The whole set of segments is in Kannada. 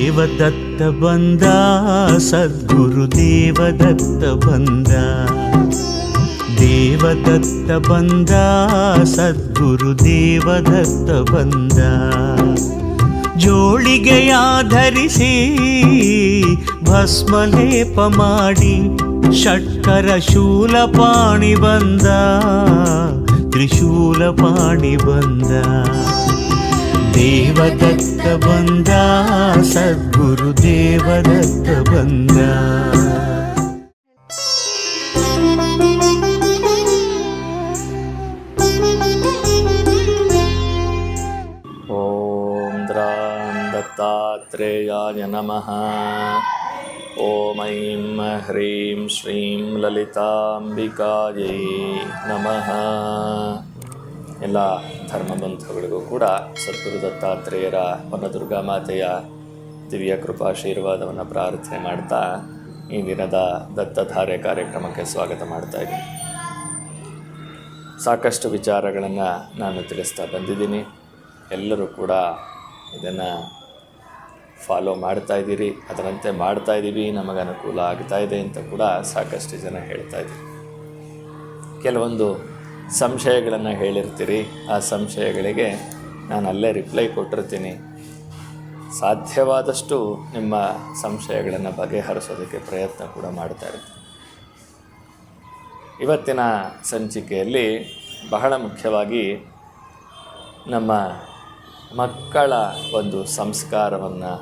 ದೇವದತ್ತ ಬಂದ, ಸದ್ಗುರು ದೇವದತ್ತ ಬಂದ. ದೇವದತ್ತ ಬಂದ, ಸದ್ಗುರು ದೇವದತ್ತ ಬಂದ. ಜೋಳಿಗೆಯ ಧರಿಸಿ ಭಸ್ಮಲೇಪ ಮಾಡಿ ಷಟ್ಕರ ಶೂಲಪಾಣಿ ಬಂದ, ತ್ರಿಶೂಲಪಾಣಿ ಬಂದ. ದೇವದತ್ತ ಬಂದ, ಸದ್ಗುರು ದೇವದತ್ತ ಬಂದ. ಓಂ ದತ್ತಾತ್ರೇಯಾಯ ನಮಃ. ಓಂ ಐಂ ಹ್ರೀಂ ಶ್ರೀಂ ಲಲಿತಾಂಬಿಕಾಯೈ ನಮಃ. ಎಲ್ಲ ಧರ್ಮಬಂಧುಗಳಿಗೂ ಕೂಡ ಸದ್ಗುರು ದತ್ತಾತ್ರೇಯರ ವನದುರ್ಗಾ ಮಾತೆಯ ದಿವ್ಯ ಕೃಪಾಶೀರ್ವಾದವನ್ನು ಪ್ರಾರ್ಥನೆ ಮಾಡ್ತಾ ಈ ದಿನದ ದತ್ತಧಾರೆ ಕಾರ್ಯಕ್ರಮಕ್ಕೆ ಸ್ವಾಗತ ಮಾಡ್ತಾ ಇದ್ದೀನಿ. ಸಾಕಷ್ಟು ವಿಚಾರಗಳನ್ನು ನಾನು ತಿಳಿಸ್ತಾ ಬಂದಿದ್ದೀನಿ. ಎಲ್ಲರೂ ಕೂಡ ಇದನ್ನು ಫಾಲೋ ಮಾಡ್ತಾಯಿದ್ದೀರಿ, ಅದರಂತೆ ಮಾಡ್ತಾಯಿದ್ದೀವಿ, ನಮಗೆ ಅನುಕೂಲ ಆಗ್ತಾಯಿದೆ ಅಂತ ಕೂಡ ಸಾಕಷ್ಟು ಜನ ಹೇಳ್ತಾ ಇದ್ದೀವಿ. ಕೆಲವೊಂದು ಸಂಶಯಗಳನ್ನು ಹೇಳಿರ್ತೀರಿ, ಆ ಸಂಶಯಗಳಿಗೆ ನಾನು ಅಲ್ಲೇ ರಿಪ್ಲೈ ಕೊಟ್ಟಿರ್ತೀನಿ. ಸಾಧ್ಯವಾದಷ್ಟು ನಿಮ್ಮ ಸಂಶಯಗಳನ್ನು ಬಗೆಹರಿಸೋದಕ್ಕೆ ಪ್ರಯತ್ನ ಕೂಡ ಮಾಡ್ತಾ ಇರ್ತೀನಿ. ಇವತ್ತಿನ ಸಂಚಿಕೆಯಲ್ಲಿ ಬಹಳ ಮುಖ್ಯವಾಗಿ ನಮ್ಮ ಮಕ್ಕಳ ಒಂದು ಸಂಸ್ಕಾರವನ್ನು,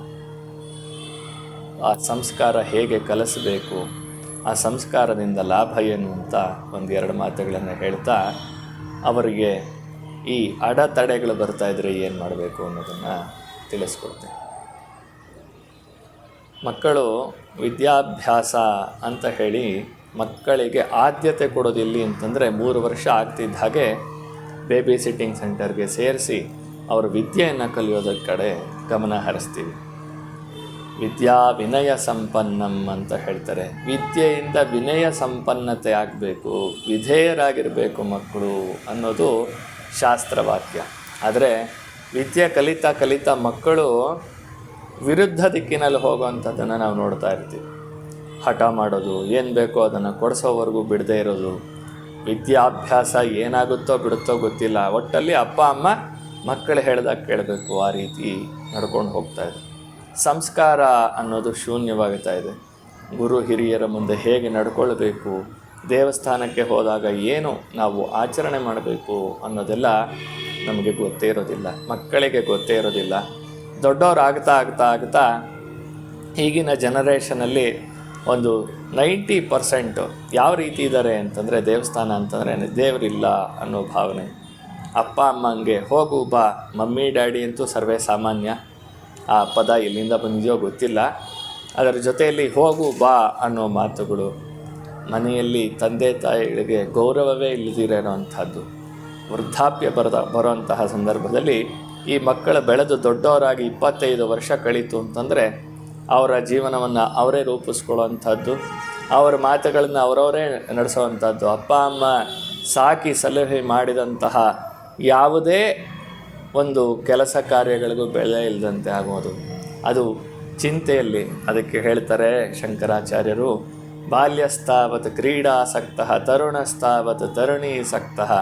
ಆ ಸಂಸ್ಕಾರ ಹೇಗೆ ಕಲಿಸಬೇಕು, ಆ ಸಂಸ್ಕಾರದಿಂದ ಲಾಭ ಏನು ಅಂತ ಒಂದೆರಡು ಮಾತುಗಳನ್ನು ಹೇಳ್ತಾ ಅವರಿಗೆ ಈ ಅಡೆತಡೆಗಳು ಬರ್ತಾಯಿದ್ರೆ ಏನು ಮಾಡಬೇಕು ಅನ್ನೋದನ್ನು ತಿಳಿಸ್ಕೊಡ್ತೇನೆ. ಮಕ್ಕಳು ವಿದ್ಯಾಭ್ಯಾಸ ಅಂತ ಹೇಳಿ ಮಕ್ಕಳಿಗೆ ಆದ್ಯತೆ ಕೊಡೋದಿಲ್ಲಿ ಅಂತಂದರೆ 3 ವರ್ಷ ಆಗ್ತಿದ್ದ ಹಾಗೆ ಬೇಬಿ ಸಿಟ್ಟಿಂಗ್ ಸೆಂಟರ್ಗೆ ಸೇರಿಸಿ ಅವರು ವಿದ್ಯೆಯನ್ನು ಕಲಿಯೋದರ ಕಡೆ ಗಮನ ಹರಿಸ್ತೀವಿ. ವಿದ್ಯಾ ವಿನಯ ಸಂಪನ್ನಂ ಅಂತ ಹೇಳ್ತಾರೆ. ವಿದ್ಯೆಯಿಂದ ವಿನಯ ಸಂಪನ್ನತೆ ಆಗಬೇಕು, ವಿಧೇಯರಾಗಿರಬೇಕು ಮಕ್ಕಳು ಅನ್ನೋದು ಶಾಸ್ತ್ರವಾಕ್ಯ. ಆದರೆ ವಿದ್ಯೆ ಕಲಿತಾ ಕಲಿತಾ ಮಕ್ಕಳು ವಿರುದ್ಧ ದಿಕ್ಕಿನಲ್ಲಿ ಹೋಗುವಂಥದ್ದನ್ನು ನಾವು ನೋಡ್ತಾ ಇರ್ತೀವಿ. ಹಠ ಮಾಡೋದು, ಏನು ಬೇಕೋ ಅದನ್ನು ಕೊಡಿಸೋವರೆಗೂ ಬಿಡದೇ ಇರೋದು, ವಿದ್ಯಾಭ್ಯಾಸ ಏನಾಗುತ್ತೋ ಬಿಡುತ್ತೋ ಗೊತ್ತಿಲ್ಲ, ಒಟ್ಟಲ್ಲಿ ಅಪ್ಪ ಅಮ್ಮ ಮಕ್ಕಳು ಹೇಳ್ದಾಗ ಕೇಳಬೇಕು, ಆ ರೀತಿ ನಡ್ಕೊಂಡು ಹೋಗ್ತಾ ಇದೆ. ಸಂಸ್ಕಾರ ಅನ್ನೋದು ಶೂನ್ಯವಾಗ್ತಾ ಇದೆ. ಗುರು ಹಿರಿಯರ ಮುಂದೆ ಹೇಗೆ ನಡ್ಕೊಳ್ಬೇಕು, ದೇವಸ್ಥಾನಕ್ಕೆ ಹೋದಾಗ ಏನು ನಾವು ಆಚರಣೆ ಮಾಡಬೇಕು ಅನ್ನೋದೆಲ್ಲ ನಮಗೆ ಗೊತ್ತೇ ಇರೋದಿಲ್ಲ, ಮಕ್ಕಳಿಗೆ ಗೊತ್ತೇ ಇರೋದಿಲ್ಲ. ದೊಡ್ಡವ್ರು ಆಗ್ತಾ ಆಗ್ತಾ ಆಗ್ತಾ ಈಗಿನ ಜನರೇಷನಲ್ಲಿ ಒಂದು 90% ಯಾವ ರೀತಿ ಇದ್ದಾರೆ ಅಂತಂದರೆ, ದೇವಸ್ಥಾನ ಅಂತಂದರೆ ದೇವರಿಲ್ಲ ಅನ್ನೋ ಭಾವನೆ. ಅಪ್ಪ ಅಮ್ಮಂಗೆ ಹೋಗು ಬಾ, ಮಮ್ಮಿ ಡ್ಯಾಡಿ ಅಂತೂ ಸರ್ವೇ ಸಾಮಾನ್ಯ. ಆ ಪದ ಎಲ್ಲಿಂದ ಬಂದಿದೆಯೋ ಗೊತ್ತಿಲ್ಲ. ಅದರ ಜೊತೆಯಲ್ಲಿ ಹೋಗು ಬಾ ಅನ್ನೋ ಮಾತುಗಳು, ಮನೆಯಲ್ಲಿ ತಂದೆ ತಾಯಿಗಳಿಗೆ ಗೌರವವೇ ಇಲ್ಲದಿರೋಂಥದ್ದು. ವೃದ್ಧಾಪ್ಯ ಬರುವಂತಹ ಸಂದರ್ಭದಲ್ಲಿ ಈ ಮಕ್ಕಳು ಬೆಳೆದು ದೊಡ್ಡವರಾಗಿ 25 ವರ್ಷ ಕಳೀತು ಅಂತಂದರೆ ಅವರ ಜೀವನವನ್ನು ಅವರೇ ರೂಪಿಸ್ಕೊಳ್ಳೋವಂಥದ್ದು, ಅವರ ಮಾತುಗಳನ್ನು ಅವರವರೇ ನಡೆಸೋವಂಥದ್ದು. ಅಪ್ಪ ಅಮ್ಮ ಸಾಕಿ ಸಲಹೆ ಮಾಡಿದಂತಹ ಯಾವುದೇ ಒಂದು ಕೆಲಸ ಕಾರ್ಯಗಳಿಗೂ ಬೆಲೆ ಇಲ್ಲದಂತೆ ಆಗೋದು, ಅದು ಚಿಂತೆಯಲ್ಲಿ. ಅದಕ್ಕೆ ಹೇಳ್ತಾರೆ ಶಂಕರಾಚಾರ್ಯರು, ಬಾಲ್ಯಸ್ತಾವತ್ ಕ್ರೀಡಾಸಕ್ತಃ ತರುಣಸ್ತಾವತ್ ತರುಣೀಸಕ್ತಃ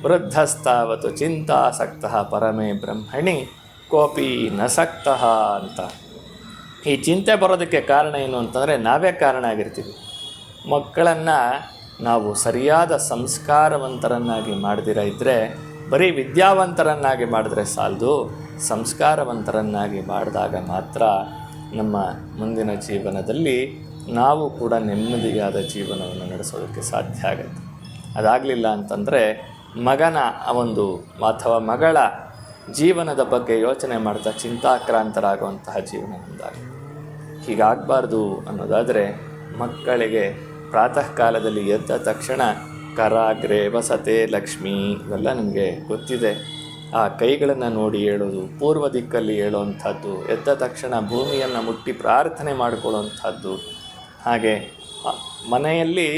ವೃದ್ಧಸ್ತಾವತ್ ಚಿಂತಾಸಕ್ತಃ ಪರಮೇ ಬ್ರಹ್ಮಣಿ ಕೋಪಿ ನಸಕ್ತಃ ಅಂತ. ಈ ಚಿಂತೆ ಬರೋದಕ್ಕೆ ಕಾರಣ ಏನು ಅಂತಂದರೆ ನಾವೇ ಕಾರಣ ಆಗಿರ್ತೀವಿ. ಮಕ್ಕಳನ್ನು ನಾವು ಸರಿಯಾದ ಸಂಸ್ಕಾರವಂತರನ್ನಾಗಿ ಮಾಡದಿರ ಇದ್ದರೆ, ಬರೀ ವಿದ್ಯಾವಂತರನ್ನಾಗಿ ಮಾಡಿದ್ರೆ ಸಾಲದು, ಸಂಸ್ಕಾರವಂತರನ್ನಾಗಿ ಮಾಡಿದಾಗ ಮಾತ್ರ ನಮ್ಮ ಮುಂದಿನ ಜೀವನದಲ್ಲಿ ನಾವು ಕೂಡ ನೆಮ್ಮದಿಯಾದ ಜೀವನವನ್ನು ನಡೆಸೋದಕ್ಕೆ ಸಾಧ್ಯ ಆಗುತ್ತೆ. ಅದಾಗಲಿಲ್ಲ ಅಂತಂದರೆ ಮಗನ ಒಂದು ಅಥವಾ ಮಗಳ ಜೀವನದ ಬಗ್ಗೆ ಯೋಚನೆ ಮಾಡ್ತಾ ಚಿಂತಾಕ್ರಾಂತರಾಗುವಂತಹ ಜೀವನ ಮುಂದಾಗುತ್ತೆ. ಹೀಗಾಗಬಾರ್ದು ಅನ್ನೋದಾದರೆ ಮಕ್ಕಳಿಗೆ ಪ್ರಾತಃ ಕಾಲದಲ್ಲಿ ಎದ್ದ ತಕ್ಷಣ ಕರಾಗ್ರೆ ವಸತೆ ಲಕ್ಷ್ಮೀ ಇವೆಲ್ಲ ನಿಮಗೆ ಗೊತ್ತಿದೆ. ಆ ಕೈಗಳನ್ನು ನೋಡಿ ಹೇಳೋದು, ಪೂರ್ವ ದಿಕ್ಕಲ್ಲಿ ಹೇಳುವಂಥದ್ದು, ಎದ್ದ ತಕ್ಷಣ ಭೂಮಿಯನ್ನು ಮುಟ್ಟಿ ಪ್ರಾರ್ಥನೆ ಮಾಡಿಕೊಳ್ಳುವಂಥದ್ದು. ಹಾಗೆ ಮನೆಯಲ್ಲಿ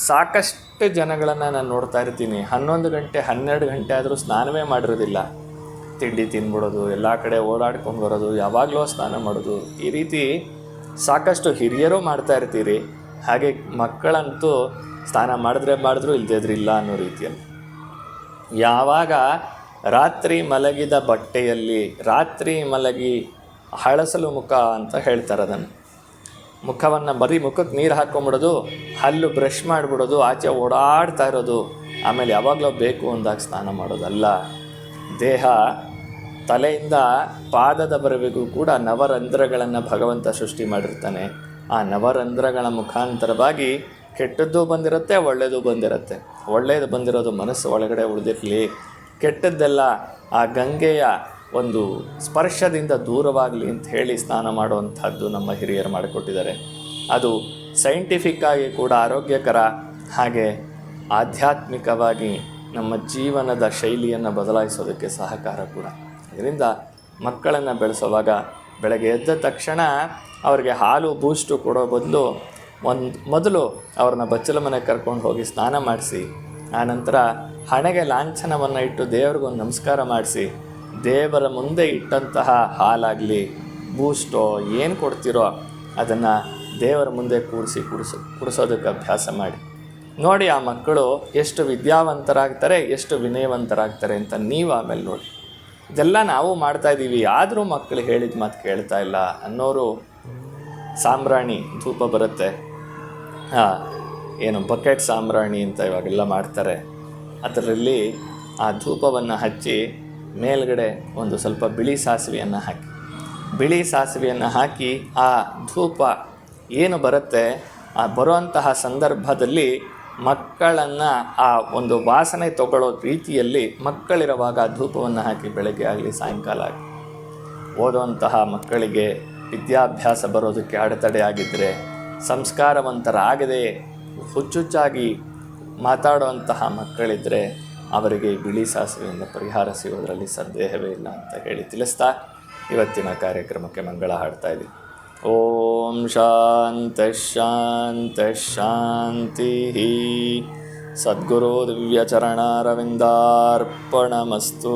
ಸಾಕಷ್ಟು ಜನಗಳನ್ನು ನಾನು ನೋಡ್ತಾ ಇರ್ತೀನಿ, 11 ಗಂಟೆ 12 ಗಂಟೆ ಆದರೂ ಸ್ನಾನವೇ ಮಾಡಿರೋದಿಲ್ಲ. ತಿಂಡಿ ತಿಂದ್ಬಿಡೋದು, ಎಲ್ಲ ಕಡೆ ಓಡಾಡ್ಕೊಂಡು ಬರೋದು, ಯಾವಾಗಲೂ ಸ್ನಾನ ಮಾಡೋದು, ಈ ರೀತಿ ಸಾಕಷ್ಟು ಹಿರಿಯರು ಮಾಡ್ತಾ ಇರ್ತೀರಿ. ಹಾಗೆ ಮಕ್ಕಳಂತೂ ಸ್ನಾನ ಮಾಡಿದ್ರು ಇಲ್ಲದಿದ್ರೆ ಇಲ್ಲ ಅನ್ನೋ ರೀತಿಯಲ್ಲಿ. ಯಾವಾಗ ರಾತ್ರಿ ಮಲಗಿದ ಬಟ್ಟೆಯಲ್ಲಿ ರಾತ್ರಿ ಮಲಗಿ ಹಳಸಲು ಮುಖ ಅಂತ ಹೇಳ್ತಾರೆ ಅದನ್ನು, ಮುಖವನ್ನು ಬರೀ ಮುಖಕ್ಕೆ ನೀರು ಹಾಕ್ಕೊಂಬಿಡೋದು, ಹಲ್ಲು ಬ್ರಷ್ ಮಾಡಿಬಿಡೋದು, ಆಚೆ ಓಡಾಡ್ತಾ ಇರೋದು, ಆಮೇಲೆ ಯಾವಾಗಲೂ ಬೇಕು ಅಂದಾಗ ಸ್ನಾನ ಮಾಡೋದಲ್ಲ. ದೇಹ ತಲೆಯಿಂದ ಪಾದದವರೆಗೂ ಕೂಡ ನವರಂಧ್ರಗಳನ್ನು ಭಗವಂತ ಸೃಷ್ಟಿ ಮಾಡಿರ್ತಾನೆ. ಆ ನವರಂಧ್ರಗಳ ಮುಖಾಂತರವಾಗಿ ಕೆಟ್ಟದ್ದು ಬಂದಿರುತ್ತೆ, ಒಳ್ಳೆಯದು ಬಂದಿರುತ್ತೆ. ಒಳ್ಳೆಯದು ಬಂದಿರೋದು ಮನಸ್ಸು ಒಳಗಡೆ ಉಳಿದಿರಲಿ, ಕೆಟ್ಟದ್ದೆಲ್ಲ ಆ ಗಂಗೆಯ ಒಂದು ಸ್ಪರ್ಶದಿಂದ ದೂರವಾಗಲಿ ಅಂತ ಹೇಳಿ ಸ್ನಾನ ಮಾಡುವಂಥದ್ದು ನಮ್ಮ ಹಿರಿಯರು ಮಾಡಿಕೊಟ್ಟಿದ್ದಾರೆ. ಅದು ಸೈಂಟಿಫಿಕ್ಕಾಗಿ ಕೂಡ ಆರೋಗ್ಯಕರ, ಹಾಗೆ ಆಧ್ಯಾತ್ಮಿಕವಾಗಿ ನಮ್ಮ ಜೀವನದ ಶೈಲಿಯನ್ನು ಬದಲಾಯಿಸೋದಕ್ಕೆ ಸಹಕಾರ ಕೂಡ. ಇದರಿಂದ ಮಕ್ಕಳನ್ನು ಬೆಳೆಸುವಾಗ ಬೆಳಗ್ಗೆ ಎದ್ದ ತಕ್ಷಣ ಅವರಿಗೆ ಹಾಲು ಬೂಸ್ಟು ಕೊಡೋ ಬದಲು ಮೊದಲು ಅವ್ರನ್ನ ಬಚ್ಚಲ ಮನೆಗೆ ಕರ್ಕೊಂಡು ಹೋಗಿ ಸ್ನಾನ ಮಾಡಿಸಿ, ಆನಂತರ ಹಣೆಗೆ ಲಾಂಛನವನ್ನು ಇಟ್ಟು ದೇವ್ರಿಗೊಂದು ನಮಸ್ಕಾರ ಮಾಡಿಸಿ, ದೇವರ ಮುಂದೆ ಇಟ್ಟಂತಹ ಹಾಲಾಗಲಿ ಬೂಸ್ಟೋ ಏನು ಕೊಡ್ತಿರೋ ಅದನ್ನು ದೇವರ ಮುಂದೆ ಕುಡಿಸೋದಕ್ಕೆ ಅಭ್ಯಾಸ ಮಾಡಿ ನೋಡಿ. ಆ ಮಕ್ಕಳು ಎಷ್ಟು ವಿದ್ಯಾವಂತರಾಗ್ತಾರೆ, ಎಷ್ಟು ವಿನಯವಂತರಾಗ್ತಾರೆ ಅಂತ ನೀವು ಆಮೇಲೆ ನೋಡಿ. ಇದೆಲ್ಲ ನಾವು ಮಾಡ್ತಾಯಿದ್ದೀವಿ, ಆದರೂ ಮಕ್ಕಳು ಹೇಳಿದ ಮಾತು ಕೇಳ್ತಾ ಇಲ್ಲ ಅನ್ನೋರು ಸಾಂಬ್ರಾಣಿ ಧೂಪ ಬರುತ್ತೆ, ಏನು ಬಕೆಟ್ ಸಾಂಬ್ರಾಣಿ ಅಂತ ಇವಾಗೆಲ್ಲ ಮಾಡ್ತಾರೆ. ಅದರಲ್ಲಿ ಆ ಧೂಪವನ್ನು ಹಚ್ಚಿ ಮೇಲ್ಗಡೆ ಒಂದು ಸ್ವಲ್ಪ ಬಿಳಿ ಸಾಸಿವೆಯನ್ನು ಹಾಕಿ ಆ ಧೂಪ ಏನು ಬರುತ್ತೆ ಆ ಬರುವಂತಹ ಸಂದರ್ಭದಲ್ಲಿ ಮಕ್ಕಳನ್ನು ಆ ಒಂದು ವಾಸನೆ ತಗೊಳ್ಳೋ ರೀತಿಯಲ್ಲಿ ಮಕ್ಕಳಿರುವಾಗ ಧೂಪವನ್ನು ಹಾಕಿ ಬೆಳಗ್ಗೆ ಆಗಲಿ ಸಾಯಂಕಾಲ ಆಗಲಿ ಓದುವಂತಹ ಮಕ್ಕಳಿಗೆ ವಿದ್ಯಾಭ್ಯಾಸ ಬರೋದಕ್ಕೆ ಅಡೆತಡೆ ಆಗಿದ್ದರೆ, ಸಂಸ್ಕಾರವಂತರಾಗದೆ ಹುಚ್ಚುಚ್ಚಾಗಿ ಮಾತಾಡುವಂತಹ ಮಕ್ಕಳಿದ್ದರೆ ಅವರಿಗೆ ಬಿಳಿ ಸಾಸಿವೆಯಿಂದ ಪರಿಹಾರ ಸಿಗೋದರಲ್ಲಿ ಸಂದೇಹವೇ ಇಲ್ಲ ಅಂತ ಹೇಳಿ ತಿಳಿಸ್ತಾ ಇವತ್ತಿನ ಕಾರ್ಯಕ್ರಮಕ್ಕೆ ಮಂಗಳ ಹಾಡ್ತಾ ಇದ್ದೀವಿ. ಓಂ ಶಾಂತಃ ಶಾಂತಃ ಶಾಂತಿಃ. ಸದ್ಗುರು ದಿವ್ಯಚರಣಾರವಿಂದಾರ್ಪಣಮಸ್ತು.